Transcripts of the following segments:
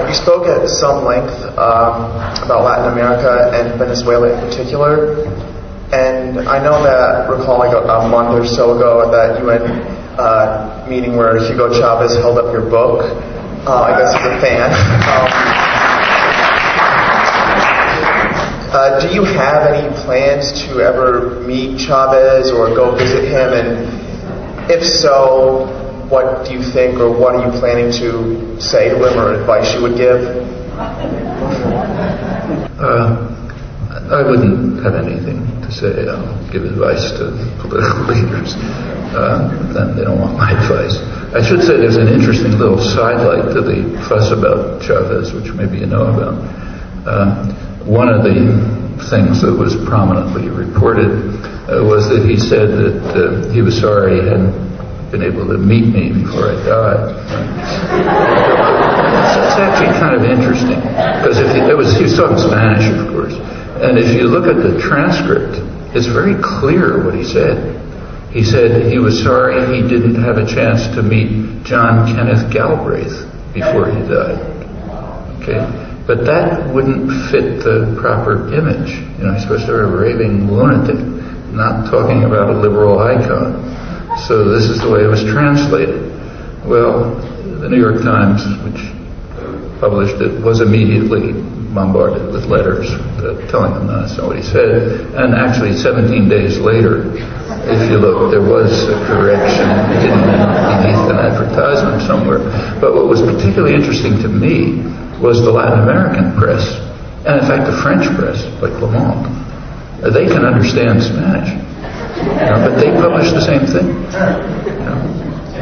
You spoke at some length about Latin America and Venezuela in particular, and I know that, recall like a month or so ago at that UN meeting where Hugo Chavez held up your book, I guess he's a fan. Do you have any plans to ever meet Chavez or go visit him, and if so, what do you think, or what are you planning to say to him, or advice you would give? I wouldn't have anything to say. I'll give advice to political leaders. Then they don't want my advice. I should say there's an interesting little sidelight to the fuss about Chavez, which maybe you know about. One of the things that was prominently reported was that he said that he was sorry he hadn't been able to meet me before I died. It's actually kind of interesting, because he was talking Spanish, of course, and if you look at the transcript, it's very clear what he said. He said he was sorry he didn't have a chance to meet John Kenneth Galbraith before he died. Okay? But that wouldn't fit the proper image. You know, he's supposed to be a raving lunatic, not talking about a liberal icon. So this is the way it was translated. Well, the New York Times, which published it, was immediately bombarded with letters telling them that's not what he said. And actually 17 days later, if you look, there was a correction hidden beneath an advertisement somewhere. But what was particularly interesting to me was the Latin American press, and in fact the French press, like Le Monde. They can understand Spanish, but they publish the same thing.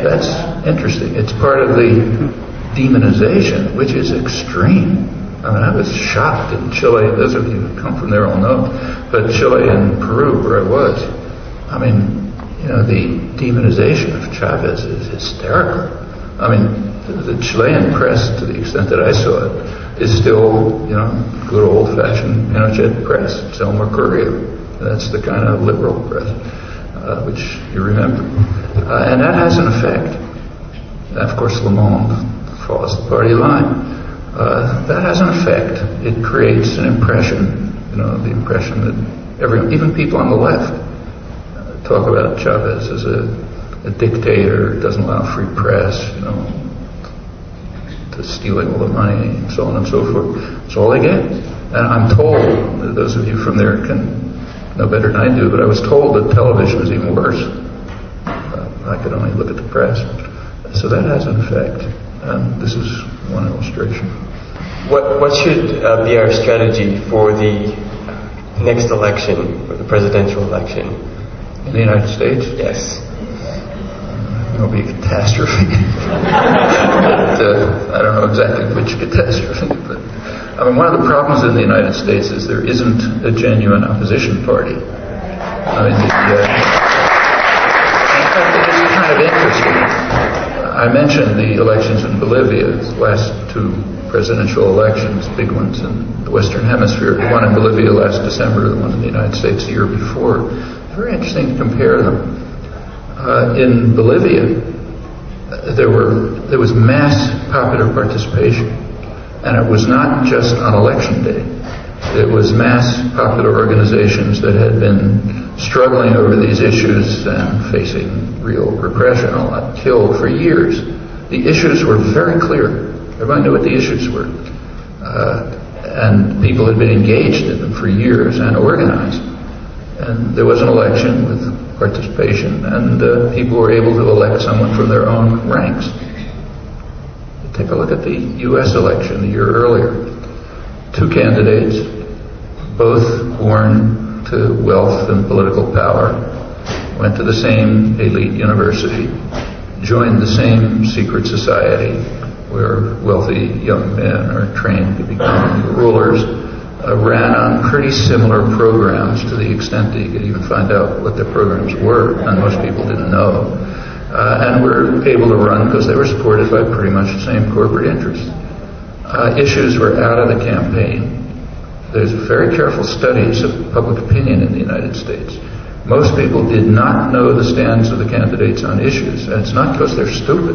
That's interesting. It's part of the demonization, which is extreme. I mean, I was shocked in Chile. Those of you who come from there all know, but Chile and Peru, where I was, I mean, the demonization of Chavez is hysterical. I mean, the Chilean press, to the extent that I saw it, is still, good old-fashioned Pinochet press. It's El Mercurio. That's the kind of liberal press, which you remember. And that has an effect. And of course, Le Monde follows the party line. That has an effect. It creates an impression, the impression that even people on the left talk about Chavez as a dictator, doesn't allow free press, to stealing all the money, and so on and so forth. That's all they get. And I'm told, those of you from there can know better than I do, but I was told that television is even worse. I could only look at the press. So that has an effect. And this is one illustration. What should be our strategy for the next election, for the presidential election? In the United States? Yes. It'll be a catastrophe. But, I don't know exactly which catastrophe, but I mean, one of the problems in the United States is there isn't a genuine opposition party. I mean, in fact, it is kind of interesting. I mentioned the elections in Bolivia, the last two presidential elections, big ones in the Western Hemisphere. The one in Bolivia last December, the one in the United States the year before. Very interesting to compare them. In Bolivia, there was mass popular participation, and it was not just on election day. It was mass popular organizations that had been struggling over these issues and facing real repression, a lot killed for years. The issues were very clear. Everybody knew what the issues were. And people had been engaged in them for years and organized. And there was an election with participation, and people were able to elect someone from their own ranks. Take a look at the U.S. election a year earlier. Two candidates, both born to wealth and political power, went to the same elite university, joined the same secret society where wealthy young men are trained to become rulers, ran on pretty similar programs to the extent that you could even find out what their programs were, and most people didn't know, and were able to run because they were supported by pretty much the same corporate interests. Issues were out of the campaign. There's very careful studies of public opinion in the United States. Most people did not know the stands of the candidates on issues, and it's not because they're stupid.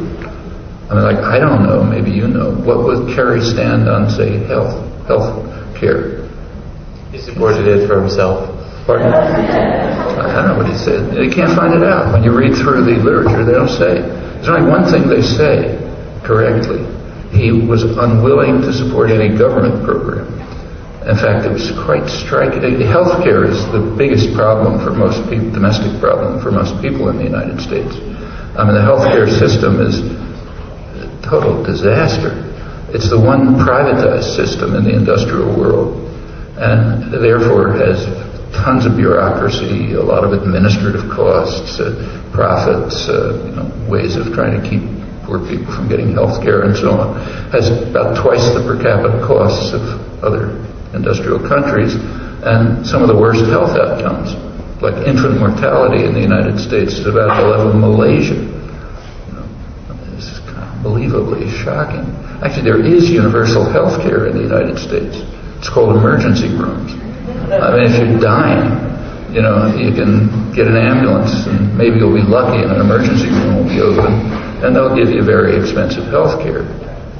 I mean, like, I don't know, maybe you know, what would Kerry stand on, say, health care? He supported it for himself. Pardon? I don't know what he said. You can't find it out. When you read through the literature, they don't say. There's only one thing they say correctly. He was unwilling to support any government program. In fact, it was quite striking. Healthcare is the biggest problem for most people, domestic problem for most people in the United States. I mean, the healthcare system is a total disaster. It's the one privatized system in the industrial world, and therefore has tons of bureaucracy, a lot of administrative costs, profits, ways of trying to keep poor people from getting health care and so on. Has about twice the per capita costs of other industrial countries, and some of the worst health outcomes, like infant mortality in the United States is about the level of Malaysia. This is unbelievably shocking. Actually, there is universal health care in the United States. It's called emergency rooms. I mean, if you're dying, you can get an ambulance, and maybe you'll be lucky and an emergency room will be open, and they'll give you very expensive health care.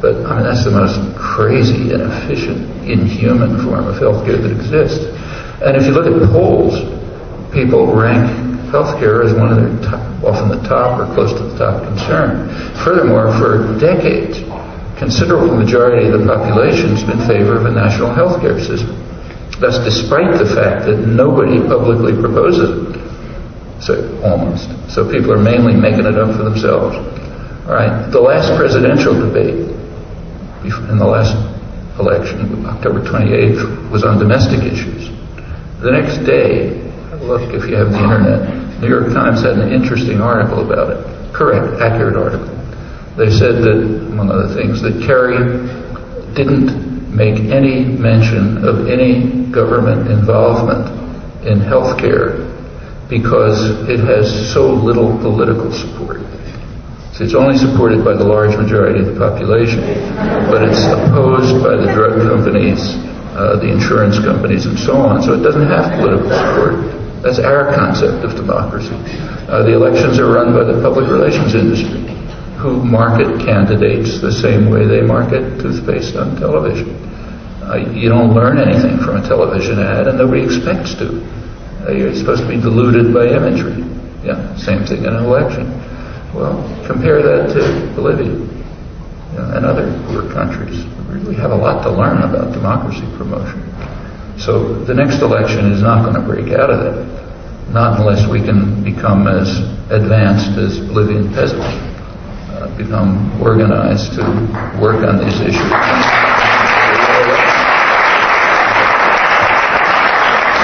But, I mean, that's the most crazy, inefficient, inhuman form of health care that exists. And if you look at polls, people rank health care as one of their top, often the top or close to the top concern. Furthermore, for decades, considerable majority of the population has been in favor of a national health care system. That's despite the fact that nobody publicly proposes it. So, almost. So people are mainly making it up for themselves. All right. The last presidential debate in the last election, October 28th, was on domestic issues. The next day, look if you have the internet, New York Times had an interesting article about it. Correct, accurate article. They said that, among other things, that Kerry didn't make any mention of any government involvement in health care because it has so little political support. So it's only supported by the large majority of the population, but it's opposed by the drug companies, the insurance companies, and so on. So it doesn't have political support. That's our concept of democracy. The elections are run by the public relations industry, who market candidates the same way they market toothpaste on television. You don't learn anything from a television ad, and nobody expects to. You're supposed to be deluded by imagery. Yeah, same thing in an election. Well, compare that to Bolivia and other poor countries. We really have a lot to learn about democracy promotion. So the next election is not going to break out of that, not unless we can become as advanced as Bolivian peasants, become organized to work on these issues.